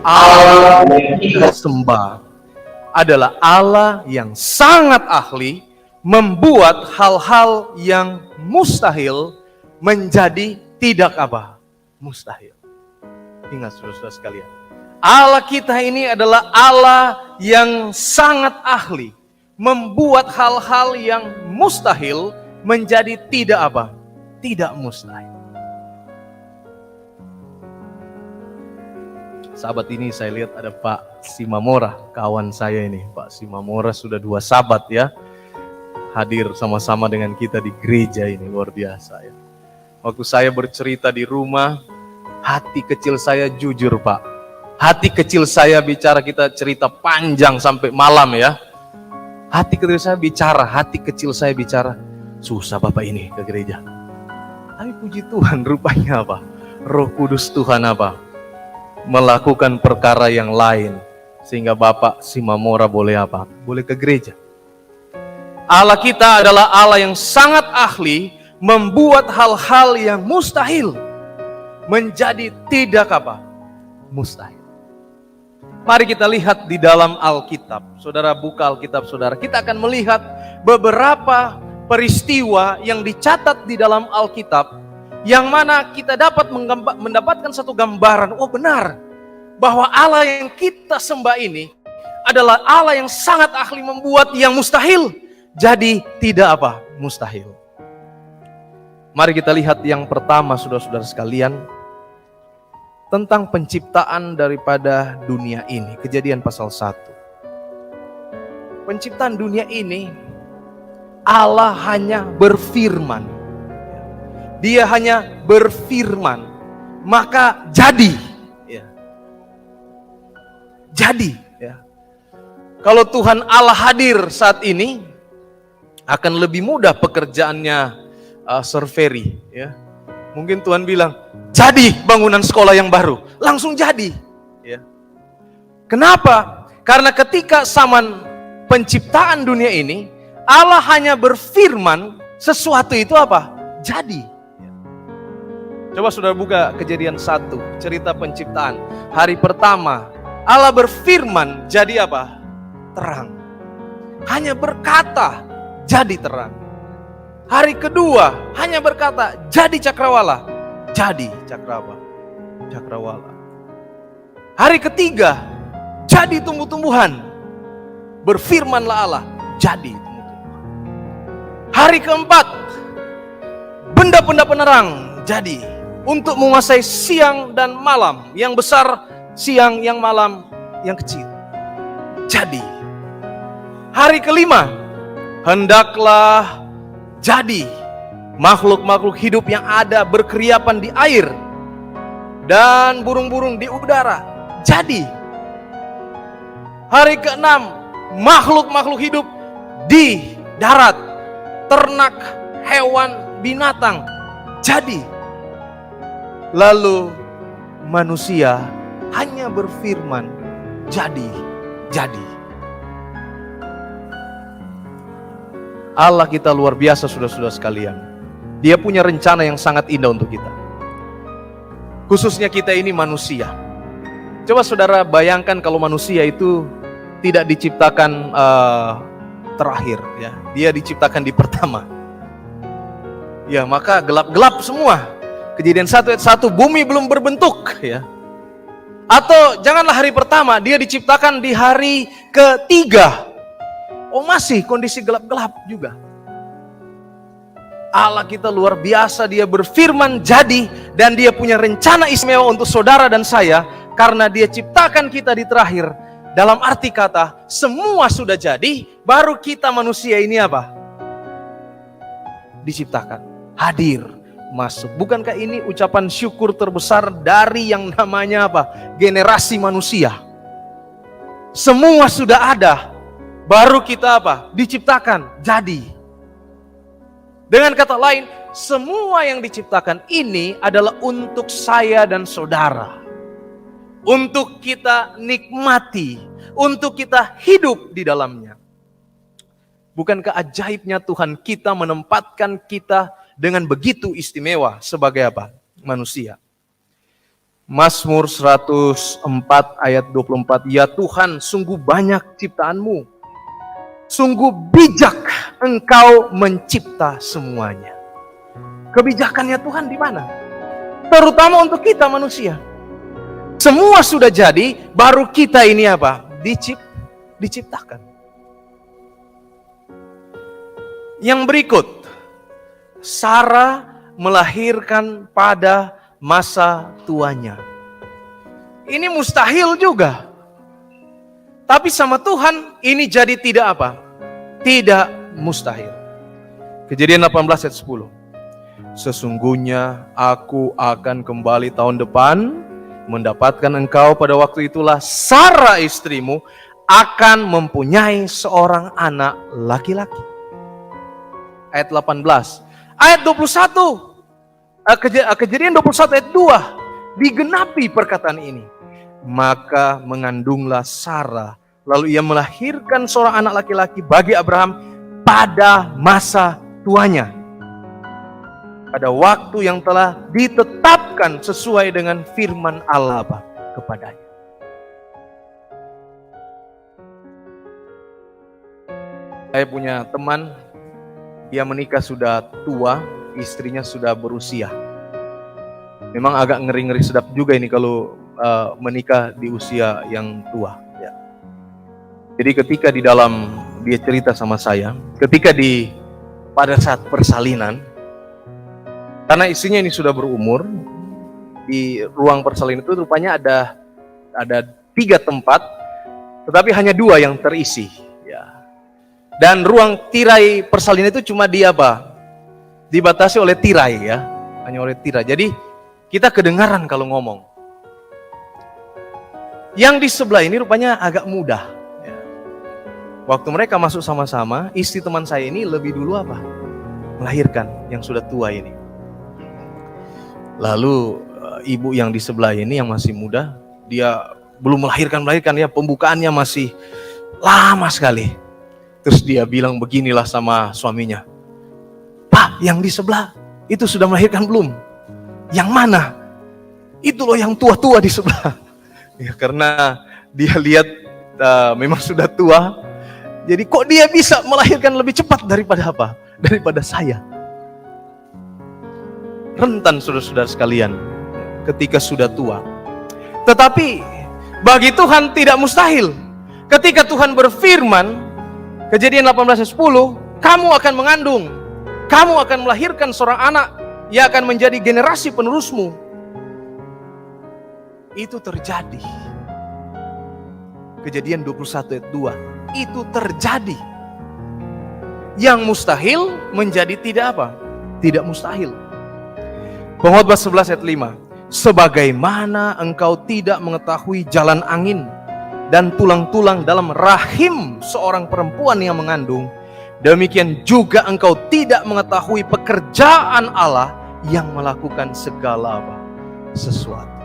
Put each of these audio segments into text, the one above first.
Allah yang kita sembah adalah Allah yang sangat ahli membuat hal-hal yang mustahil menjadi tidak apa? Mustahil. Ingat saudara-saudara sekalian, Allah kita ini adalah Allah yang sangat ahli membuat hal-hal yang mustahil menjadi tidak apa? Tidak mustahil. Sahabat ini saya lihat ada Pak Simamora, kawan saya ini. Pak Simamora sudah 2 sahabat ya, hadir sama-sama dengan kita di gereja ini, luar biasa ya. Waktu saya bercerita di rumah, hati kecil saya jujur Pak. Hati kecil saya bicara, kita cerita panjang sampai malam ya. Hati kecil saya bicara, susah Bapak ini ke gereja. Tapi puji Tuhan, rupanya apa? Roh Kudus Tuhan apa? Melakukan perkara yang lain sehingga Bapak Simamora boleh apa? Boleh ke gereja. Allah kita adalah Allah yang sangat ahli membuat hal-hal yang mustahil menjadi tidak apa? Mustahil. Mari kita lihat di dalam Alkitab. Saudara buka Alkitab saudara. Kita akan melihat beberapa peristiwa yang dicatat di dalam Alkitab, yang mana kita dapat mendapatkan satu gambaran, oh benar, bahwa Allah yang kita sembah ini adalah Allah yang sangat ahli membuat yang mustahil jadi tidak apa? Mustahil. Mari kita lihat yang pertama saudara-saudara sekalian, tentang penciptaan daripada dunia ini. Kejadian pasal 1. Penciptaan dunia ini, Allah hanya berfirman. Dia hanya berfirman, maka jadi. Ya. Jadi. Ya. Kalau Tuhan Allah hadir saat ini, akan lebih mudah pekerjaannya Surveri. Ya. Mungkin Tuhan bilang, jadi bangunan sekolah yang baru. Langsung jadi. Ya. Kenapa? Karena ketika zaman penciptaan dunia ini, Allah hanya berfirman, sesuatu itu apa? Jadi. Ya. Coba saudara buka Kejadian 1, cerita penciptaan. Hari pertama, Allah berfirman, jadi apa? Terang. Hanya berkata, jadi terang. Hari kedua, hanya berkata, jadi cakrawala. Jadi cakrawala. Hari ketiga, jadi tumbuh-tumbuhan. Berfirmanlah Allah, jadi tumbuh-tumbuhan. Hari keempat, benda-benda penerang jadi untuk menguasai siang dan malam, yang besar siang, yang malam, yang kecil. Jadi. Hari kelima, hendaklah jadi makhluk-makhluk hidup yang ada berkeriapan di air dan burung-burung di udara. Jadi. Hari keenam, makhluk-makhluk hidup di darat, ternak, hewan, binatang. Jadi. Lalu manusia hanya berfirman, jadi. Allah kita luar biasa saudara-saudara sekalian. Dia punya rencana yang sangat indah untuk kita. Khususnya kita ini manusia. Coba saudara bayangkan kalau manusia itu tidak diciptakan terakhir, ya. Dia diciptakan di pertama. Ya, maka gelap-gelap semua. Kejadian 1 ayat 1, bumi belum berbentuk, ya. Atau janganlah hari pertama, dia diciptakan di hari ketiga. Oh, masih kondisi gelap-gelap juga. Allah kita luar biasa, dia berfirman jadi, dan dia punya rencana istimewa untuk saudara dan saya, karena dia ciptakan kita di terakhir. Dalam arti kata, semua sudah jadi, baru kita manusia ini apa? Diciptakan, hadir, masuk. Bukankah ini ucapan syukur terbesar dari yang namanya apa? Generasi manusia. Semua sudah ada, baru kita apa? Diciptakan, jadi. Dengan kata lain, semua yang diciptakan ini adalah untuk saya dan saudara. Untuk kita nikmati, untuk kita hidup di dalamnya. Bukankah ajaibnya Tuhan kita menempatkan kita dengan begitu istimewa sebagai apa? Manusia. Mazmur 104 ayat 24. Ya Tuhan, sungguh banyak ciptaanmu. Sungguh bijak Engkau mencipta semuanya. Kebijakannya Tuhan di mana? Terutama untuk kita manusia. Semua sudah jadi, baru kita ini apa? Diciptakan. Yang berikut, Sarah melahirkan pada masa tuanya. Ini mustahil juga. Tapi sama Tuhan ini jadi tidak apa? Tidak mustahil. Kejadian 18 ayat 10. Sesungguhnya aku akan kembali tahun depan mendapatkan engkau, pada waktu itulah Sarah istrimu akan mempunyai seorang anak laki-laki. Ayat 18. Ayat 21. Kejadian 21 ayat 2 digenapi perkataan ini. Maka mengandunglah Sarah, lalu ia melahirkan seorang anak laki-laki bagi Abraham pada masa tuanya, pada waktu yang telah ditetapkan sesuai dengan firman Allah kepadanya. Saya punya teman, dia menikah sudah tua, istrinya sudah berusia. Memang agak ngeri-ngeri sedap juga ini kalau menikah di usia yang tua. Ya. Jadi ketika di dalam, dia cerita sama saya, ketika pada saat persalinan, karena istrinya ini sudah berumur, di ruang persalinan itu rupanya ada 3 tempat, tetapi hanya 2 yang terisi. Ya. Dan ruang tirai persalinan itu cuma dibatasi oleh tirai, ya, hanya oleh tirai. Jadi kita kedengaran kalau ngomong. Yang di sebelah ini rupanya agak mudah. Ya. Waktu mereka masuk sama-sama, istri teman saya ini lebih dulu melahirkan yang sudah tua ini. Lalu ibu yang di sebelah ini yang masih muda, dia belum melahirkan ya, pembukaannya masih lama sekali. Terus dia bilang beginilah sama suaminya, Pak, yang di sebelah itu sudah melahirkan belum? Yang mana? Itu loh yang tua-tua di sebelah. Ya, karena dia lihat memang sudah tua, jadi kok dia bisa melahirkan lebih cepat daripada saya. Rentan saudara-saudara sekalian ketika sudah tua. Tetapi bagi Tuhan tidak mustahil. Ketika Tuhan berfirman, Kejadian 18 ayat 10, kamu akan mengandung, kamu akan melahirkan seorang anak yang akan menjadi generasi penerusmu. Itu terjadi. Kejadian 21 ayat 2. Itu terjadi. Yang mustahil menjadi tidak mustahil. Pengkhotbah 11 ayat 5. Sebagaimana engkau tidak mengetahui jalan angin dan tulang-tulang dalam rahim seorang perempuan yang mengandung, demikian juga engkau tidak mengetahui pekerjaan Allah yang melakukan segala sesuatu.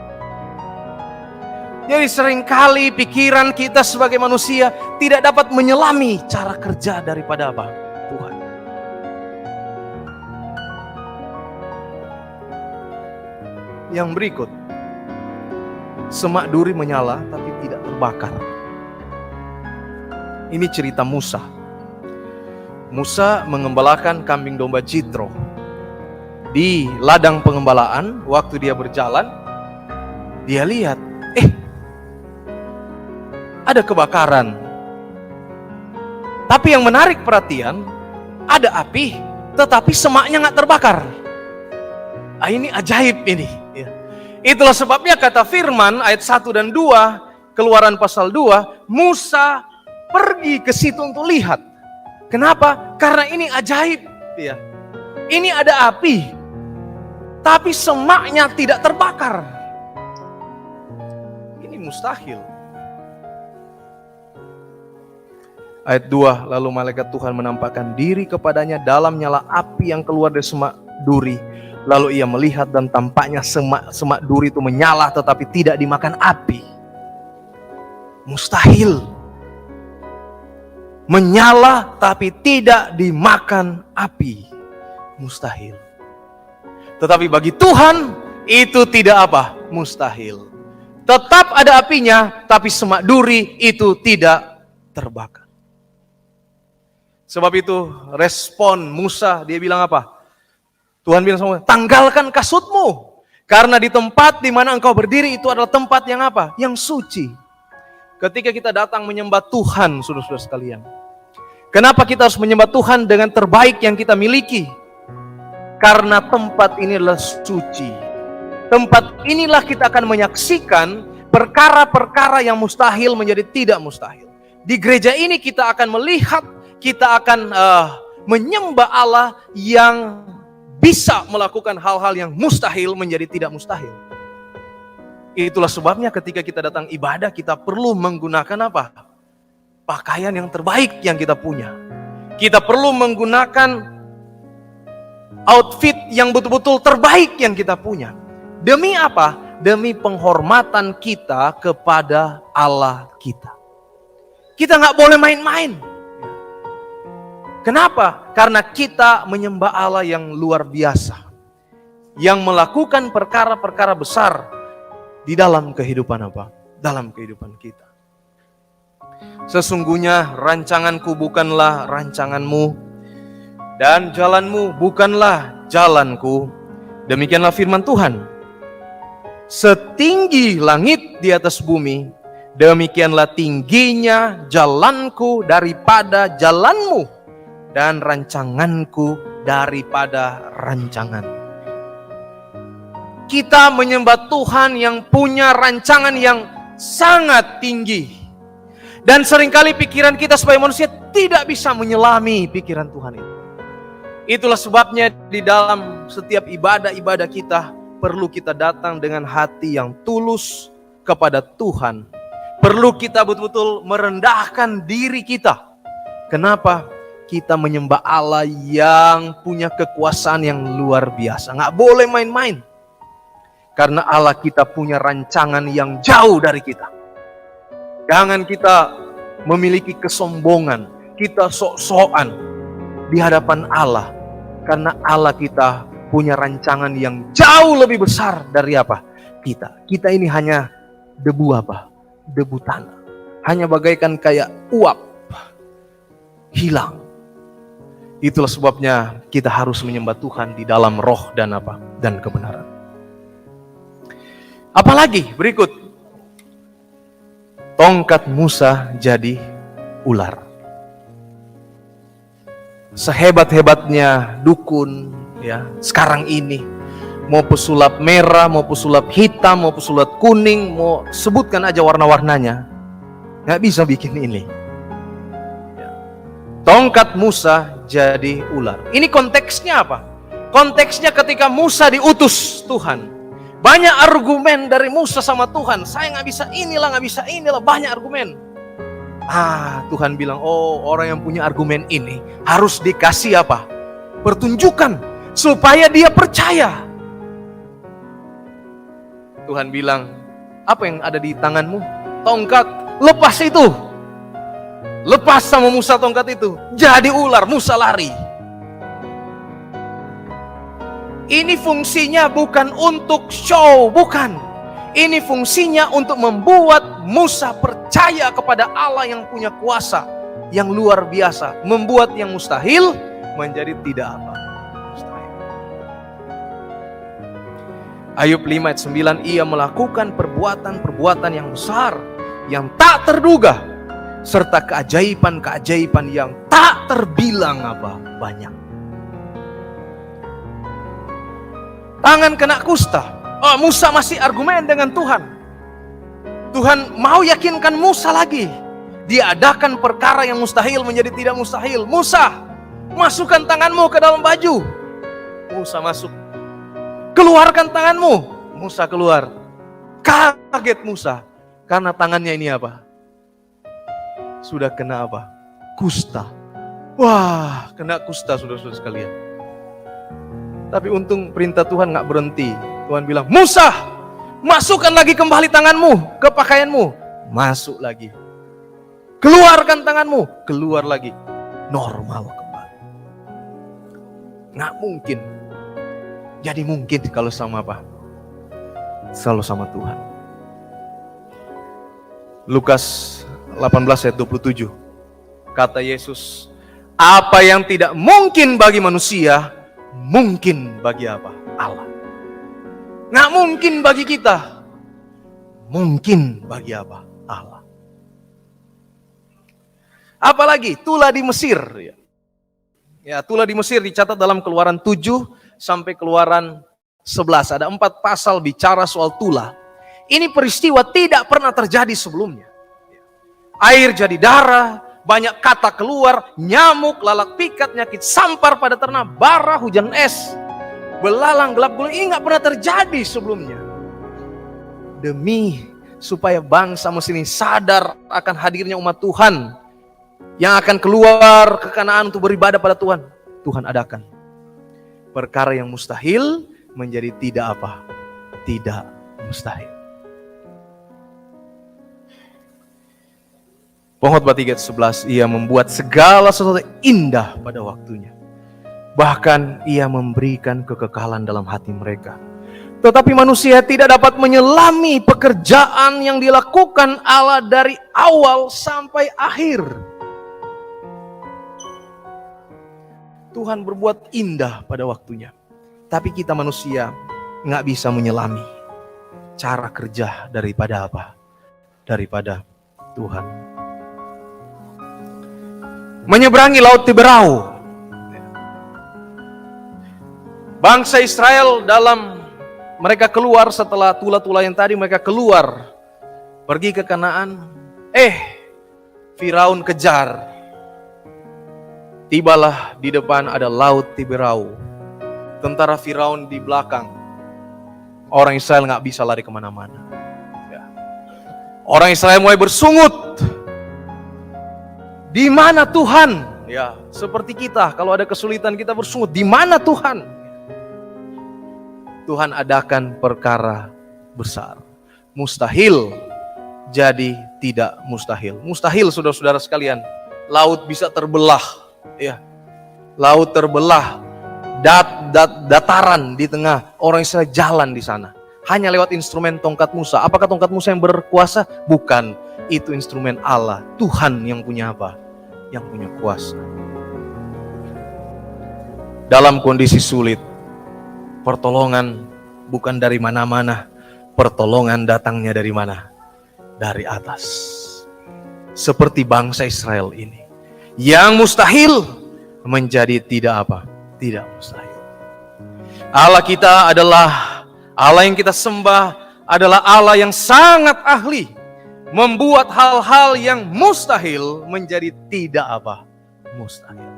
Jadi seringkali pikiran kita sebagai manusia tidak dapat menyelami cara kerja daripada Tuhan. Yang berikut, semak duri menyala tapi tidak terbakar. Ini cerita Musa. Musa mengembalakan kambing domba Jitro. Di ladang pengembalaan, waktu dia berjalan, dia lihat, ada kebakaran. Tapi yang menarik perhatian, ada api, tetapi semaknya nggak terbakar. Ini ajaib ini. Ya. Itulah sebabnya kata firman ayat 1 dan 2, Keluaran pasal 2, Musa pergi ke situ untuk lihat. Kenapa? Karena ini ajaib. Ya. Ini ada api, tapi semaknya tidak terbakar. Ini mustahil. Ayat 2, lalu malaikat Tuhan menampakkan diri kepadanya dalam nyala api yang keluar dari semak duri. Lalu ia melihat dan tampaknya semak duri itu menyala tetapi tidak dimakan api. Mustahil. Menyala tapi tidak dimakan api. Mustahil. Tetapi bagi Tuhan itu tidak mustahil. Tetap ada apinya, tapi semak duri itu tidak terbakar. Sebab itu respon Musa, dia bilang apa? Tuhan bilang sama, tanggalkan kasutmu. Karena di tempat di mana engkau berdiri itu adalah tempat yang apa? Yang suci. Ketika kita datang menyembah Tuhan, saudara-saudara sekalian. Kenapa kita harus menyembah Tuhan dengan terbaik yang kita miliki? Karena tempat ini adalah suci. Tempat inilah kita akan menyaksikan perkara-perkara yang mustahil menjadi tidak mustahil. Di gereja ini kita akan melihat, kita akan menyembah Allah yang bisa melakukan hal-hal yang mustahil menjadi tidak mustahil. Itulah sebabnya ketika kita datang ibadah, kita perlu menggunakan apa? Pakaian yang terbaik yang kita punya. Kita perlu menggunakan outfit yang betul-betul terbaik yang kita punya. Demi apa? Demi penghormatan kita kepada Allah kita. Kita nggak boleh main-main. Kenapa? Karena kita menyembah Allah yang luar biasa. Yang melakukan perkara-perkara besar di dalam kehidupan apa? Dalam kehidupan kita. Sesungguhnya rancanganku bukanlah rancanganmu, dan jalanmu bukanlah jalanku. Demikianlah firman Tuhan. Setinggi langit di atas bumi, demikianlah tingginya jalanku daripada jalanmu, dan rancanganku daripada rancangan. Kita menyembah Tuhan yang punya rancangan yang sangat tinggi. Dan seringkali pikiran kita sebagai manusia tidak bisa menyelami pikiran Tuhan itu. Itulah sebabnya di dalam setiap ibadah-ibadah kita perlu kita datang dengan hati yang tulus kepada Tuhan. Perlu kita betul-betul merendahkan diri kita. Kenapa? Kita menyembah Allah yang punya kekuasaan yang luar biasa. Nggak boleh main-main. Karena Allah kita punya rancangan yang jauh dari kita. Jangan kita memiliki kesombongan. Kita sok-sokan di hadapan Allah. Karena Allah kita punya rancangan yang jauh lebih besar dari apa? Kita. Kita ini hanya debu apa? Debu tanah. Hanya bagaikan kayak uap. Hilang. Itulah sebabnya kita harus menyembah Tuhan di dalam roh dan apa? Dan kebenaran. Apalagi berikut. Tongkat Musa jadi ular. Sehebat-hebatnya dukun ya, sekarang ini mau pesulap merah, mau pesulap hitam, mau pesulap kuning, mau sebutkan aja warna-warnanya, nggak bisa bikin ini. Tongkat Musa jadi ular. Ini konteksnya apa? Konteksnya ketika Musa diutus Tuhan. Banyak argumen dari Musa sama Tuhan. Saya nggak bisa inilah, banyak argumen. Tuhan bilang, oh orang yang punya argumen ini harus dikasih apa? Pertunjukan supaya dia percaya. Tuhan bilang, apa yang ada di tanganmu? Tongkat, lepas itu. Lepas sama Musa tongkat itu, jadi ular, Musa lari. Ini fungsinya bukan untuk show, bukan. Ini fungsinya untuk membuat Musa percaya kepada Allah yang punya kuasa, yang luar biasa. Membuat yang mustahil menjadi tidak apa. Mustahil. Ayub 5 ayat 9, ia melakukan perbuatan-perbuatan yang besar, yang tak terduga, serta keajaiban-keajaiban yang tak terbilang apa banyak. Tangan kena kusta. Musa masih argumen dengan Tuhan. Tuhan mau yakinkan Musa lagi. Dia adakan perkara yang mustahil menjadi tidak mustahil. Musa, masukkan tanganmu ke dalam baju. Musa masuk. Keluarkan tanganmu. Musa keluar. Kaget Musa. Karena tangannya ini apa? Sudah kena apa? Kusta. Wah, kena kusta saudara-saudara sekalian. Tapi untung perintah Tuhan gak berhenti. Tuhan bilang, Musa, masukkan lagi kembali tanganmu ke pakaianmu. Masuk lagi. Keluarkan tanganmu. Keluar lagi. Normal kembali. Gak mungkin. Jadi mungkin kalau sama apa? selalu sama Tuhan. Lukas 18 ayat 27. Kata Yesus, apa yang tidak mungkin bagi manusia, mungkin bagi apa? Allah. Nggak mungkin bagi kita, mungkin bagi apa? Allah. Apalagi tulah di Mesir. Ya, tulah di Mesir dicatat dalam Keluaran 7 sampai Keluaran 11. Ada 4 pasal bicara soal tulah. Ini peristiwa tidak pernah terjadi sebelumnya. Air jadi darah, banyak kata keluar, nyamuk, lalat pikat, nyakit sampar pada ternak, bara, hujan es, belalang, gelap gulung. Ini nggak pernah terjadi sebelumnya. Demi supaya bangsa Mesir ini sadar akan hadirnya umat Tuhan yang akan keluar ke Kanaan untuk beribadah pada Tuhan. Tuhan adakan perkara yang mustahil menjadi tidak apa? Tidak mustahil. Pengkhotbah 3:11, ia membuat segala sesuatu indah pada waktunya. Bahkan ia memberikan kekekalan dalam hati mereka. Tetapi manusia tidak dapat menyelami pekerjaan yang dilakukan Allah dari awal sampai akhir. Tuhan berbuat indah pada waktunya. Tapi kita manusia nggak bisa menyelami cara kerja daripada apa? Daripada Tuhan. Menyeberangi Laut Tiberau. Bangsa Israel dalam mereka keluar setelah tulah-tulah yang tadi, mereka keluar pergi ke Kanaan. Firaun kejar. Tibalah di depan ada Laut Tiberau. Tentara Firaun di belakang. Orang Israel gak bisa lari kemana-mana. Orang Israel mulai bersungut. Di mana Tuhan? Ya, seperti kita, kalau ada kesulitan kita bersungut. Di mana Tuhan? Tuhan adakan perkara besar. Mustahil jadi tidak mustahil. Mustahil, saudara-saudara sekalian. Laut bisa terbelah. Ya, laut terbelah. Dataran di tengah, orang Israel jalan di sana. Hanya lewat instrumen tongkat Musa. Apakah tongkat Musa yang berkuasa? Bukan. Itu instrumen Allah. Tuhan yang punya apa? Yang punya kuasa. Dalam kondisi sulit, pertolongan bukan dari mana-mana. Pertolongan datangnya dari mana? Dari atas. Seperti bangsa Israel ini. Yang mustahil menjadi tidak apa? Tidak mustahil. Allah kita adalah Allah yang kita sembah adalah Allah yang sangat ahli membuat hal-hal yang mustahil menjadi tidak apa? Mustahil.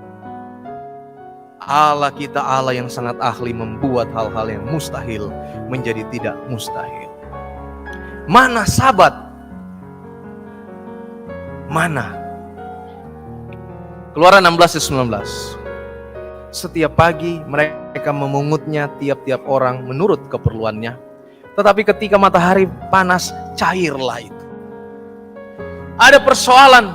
Allah kita Allah yang sangat ahli membuat hal-hal yang mustahil menjadi tidak mustahil. Mana Sabat? Mana? Keluaran 16-19. Setiap pagi mereka memungutnya tiap-tiap orang menurut keperluannya. Tetapi ketika matahari panas, cairlah itu. Ada persoalan.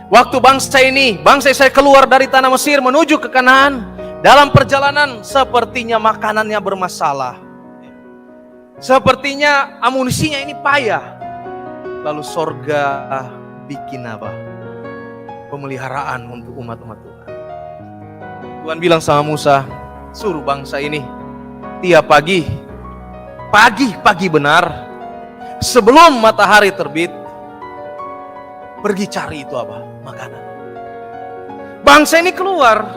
Waktu bangsa Israel keluar dari tanah Mesir menuju ke Kanaan. Dalam perjalanan sepertinya makanannya bermasalah. Sepertinya amunisinya ini payah. Lalu sorga bikin apa? Pemeliharaan untuk umat-umat Tuhan. Tuhan bilang sama Musa, suruh bangsa ini tiap pagi benar, sebelum matahari terbit, pergi cari itu apa? Makanan. Bangsa ini keluar,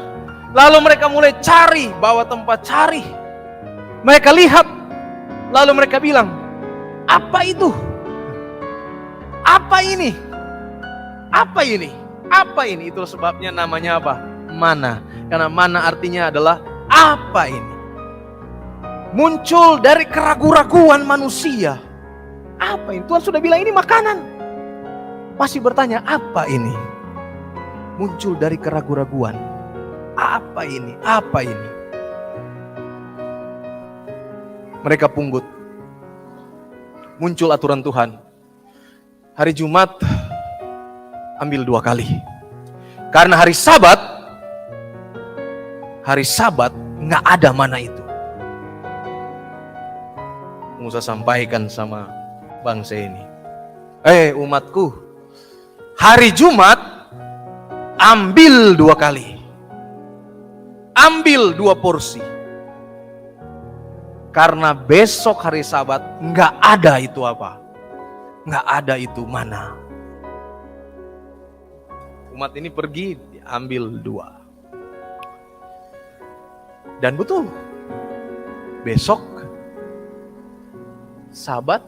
lalu mereka mulai cari, bawa tempat cari. Mereka lihat, lalu mereka bilang, apa itu? Apa ini? Apa ini? Apa ini? Itu sebabnya namanya apa? Mana. Karena mana artinya adalah apa ini? Muncul dari keraguan-raguan manusia. Apa ini? Tuhan sudah bilang ini makanan. Masih bertanya apa ini? Muncul dari keraguan-raguan. Apa ini? Apa ini? Mereka punggut. Muncul aturan Tuhan. Hari Jumat ambil 2 kali. Karena hari Sabat nggak ada mana itu. Musa sampaikan sama bangsa ini. Umatku, hari Jumat ambil 2 kali. Ambil 2 porsi. Karena besok hari Sabat nggak ada itu apa? Nggak ada itu mana. Umat ini pergi, ambil 2. Dan betul, besok Sabat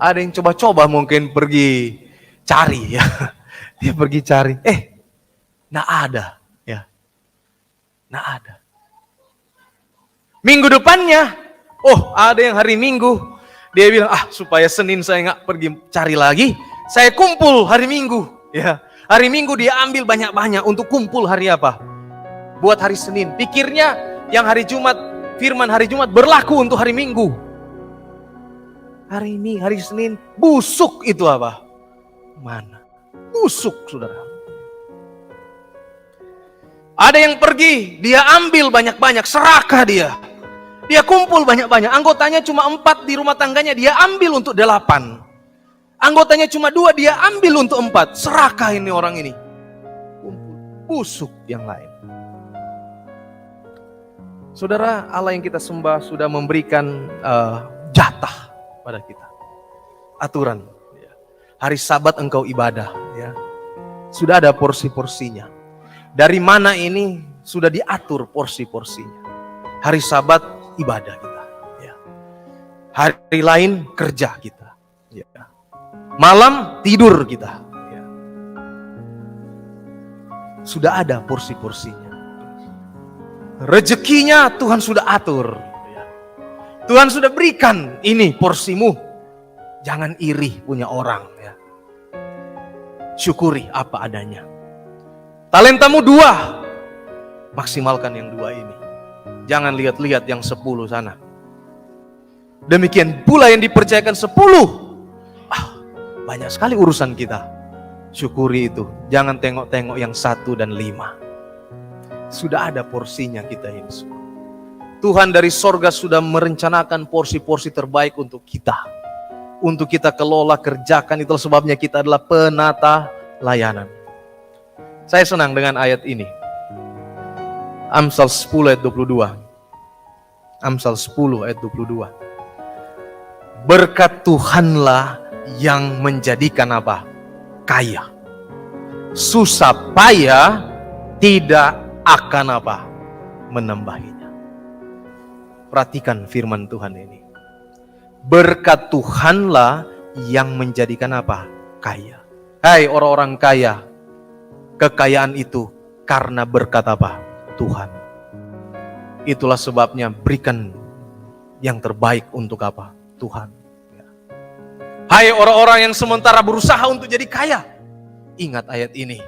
ada yang coba-coba mungkin pergi cari ya. Dia pergi cari, nggak ada ya. Nggak ada. Minggu depannya, ada yang hari Minggu. Dia bilang, supaya Senin saya nggak pergi cari lagi, saya kumpul hari Minggu. Ya, hari Minggu dia ambil banyak-banyak untuk kumpul hari apa? Buat hari Senin. Pikirnya yang hari Jumat, firman hari Jumat berlaku untuk hari Minggu. Hari ini, hari Senin, busuk itu apa? Mana? Busuk, saudara. Ada yang pergi, dia ambil banyak-banyak, serakah dia. Dia kumpul banyak-banyak, anggotanya cuma 4 di rumah tangganya, dia ambil untuk 8. Anggotanya cuma 2, dia ambil untuk 4. Serakah ini orang ini. Kumpul, busuk yang lain. Saudara, Allah yang kita sembah sudah memberikan jatah pada kita. Aturan. Hari Sabat engkau ibadah. Ya. Sudah ada porsi-porsinya. Dari mana ini sudah diatur porsi-porsinya. Hari Sabat ibadah kita. Ya. Hari lain kerja kita. Ya. Malam tidur kita. Ya. Sudah ada porsi-porsinya. Rezekinya Tuhan sudah atur. Ya. Tuhan sudah berikan ini porsimu. Jangan iri punya orang. Ya. Syukuri apa adanya. Talentamu 2. Maksimalkan yang 2 ini. Jangan lihat-lihat yang 10 sana. Demikian pula yang dipercayakan 10. Banyak sekali urusan kita. Syukuri itu. Jangan tengok-tengok yang 1 dan 5. Sudah ada porsinya kita ini semua. Tuhan dari sorga sudah merencanakan porsi-porsi terbaik untuk kita. Untuk kita kelola, kerjakan. Itulah sebabnya kita adalah penata layanan. Saya senang dengan ayat ini. Amsal 10 ayat 22. Amsal 10 ayat 22. Berkat Tuhanlah yang menjadikan apa? Kaya. Susah payah tidak akan apa? Menambahinya. Perhatikan firman Tuhan ini. Berkat Tuhanlah yang menjadikan apa? Kaya. Hai orang-orang kaya. Kekayaan itu karena berkat apa? Tuhan. Itulah sebabnya berikan yang terbaik untuk apa? Tuhan. Hai orang-orang yang sementara berusaha untuk jadi kaya. Ingat ayat ini.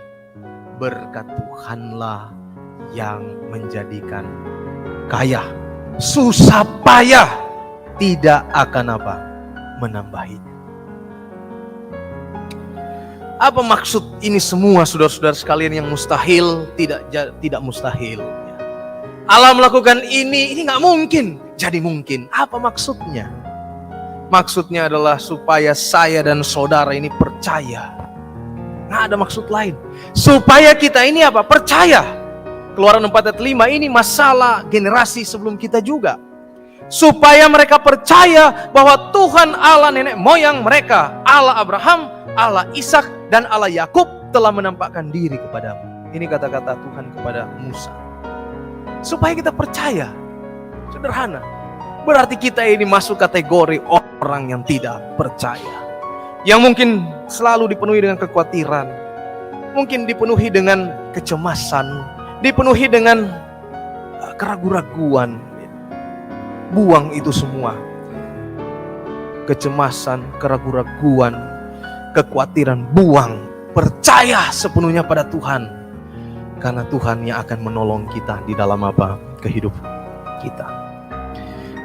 Berkat Tuhanlah yang menjadikan kaya. Susah payah tidak akan apa? Menambahinya. Apa maksud ini semua, saudara-saudara sekalian, yang mustahil tidak mustahil. Allah melakukan ini nggak mungkin jadi mungkin. Apa maksudnya? Maksudnya adalah supaya saya dan saudara ini percaya. Nggak ada maksud lain. Supaya kita ini apa? Percaya. Keluaran 4 ayat 5 ini masalah generasi sebelum kita juga. Supaya mereka percaya bahwa Tuhan Allah nenek moyang mereka, Allah Abraham, Allah Ishak, dan Allah Yakub telah menampakkan diri kepadamu. Ini kata-kata Tuhan kepada Musa. Supaya kita percaya. Sederhana. Berarti kita ini masuk kategori orang yang tidak percaya. Yang mungkin selalu dipenuhi dengan kekhawatiran. Mungkin dipenuhi dengan kecemasan. Dipenuhi dengan keraguan-raguan. Buang itu semua. Kecemasan, keraguan-raguan, kekhawatiran, buang. Percaya sepenuhnya pada Tuhan. Karena Tuhan yang akan menolong kita di dalam apa? Kehidupan kita.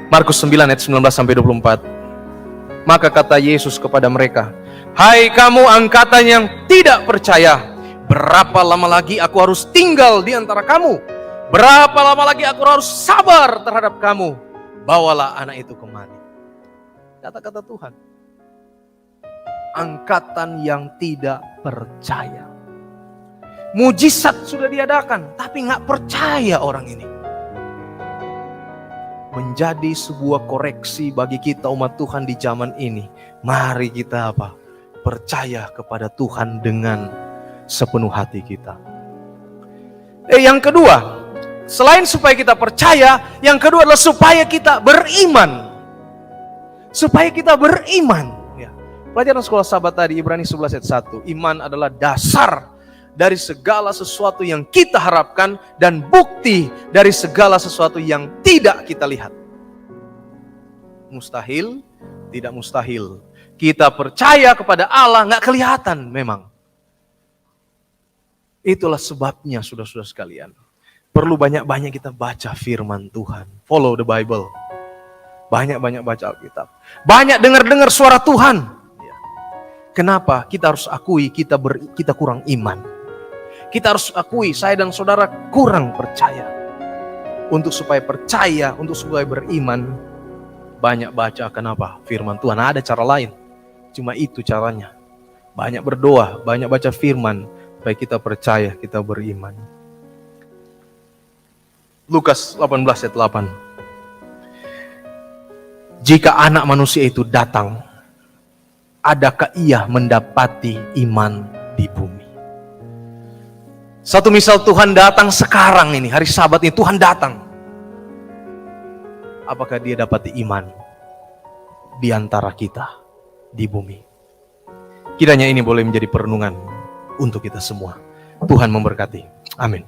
Markus 9 ayat 19-24. Maka kata Yesus kepada mereka, hai kamu angkatan yang tidak percaya, berapa lama lagi aku harus tinggal di antara kamu? Berapa lama lagi aku harus sabar terhadap kamu? Bawalah anak itu kemari. Kata-kata Tuhan. Angkatan yang tidak percaya. Mujizat sudah diadakan, tapi gak percaya orang ini. Menjadi sebuah koreksi bagi kita umat Tuhan di zaman ini. Mari kita apa? Percaya kepada Tuhan dengan sepenuh hati kita. Yang kedua, selain supaya kita percaya, yang kedua adalah supaya kita beriman. Supaya kita beriman. Ya. Pelajaran sekolah sahabat tadi, Ibrani 11 ayat 1. Iman adalah dasar dari segala sesuatu yang kita harapkan dan bukti dari segala sesuatu yang tidak kita lihat. Mustahil, tidak mustahil. Kita percaya kepada Allah, gak kelihatan memang. Itulah sebabnya saudara-saudara sekalian. Perlu banyak-banyak kita baca firman Tuhan. Follow the Bible. Banyak-banyak baca Alkitab. Banyak dengar-dengar suara Tuhan. Kenapa? Kita harus akui kita kurang iman. Kita harus akui saya dan saudara kurang percaya. Untuk supaya percaya, untuk supaya beriman, banyak baca kenapa? Firman Tuhan. Ada cara lain. Cuma itu caranya. Banyak berdoa, banyak baca firman, supaya kita percaya, kita beriman. Lukas 18 ayat 8. Jika anak manusia itu datang, adakah ia mendapati iman di bumi? Satu misal Tuhan datang sekarang ini, hari Sabat ini Tuhan datang. Apakah dia dapati iman di antara kita di bumi? Kiranya ini boleh menjadi perenungan untuk kita semua. Tuhan memberkati. Amin.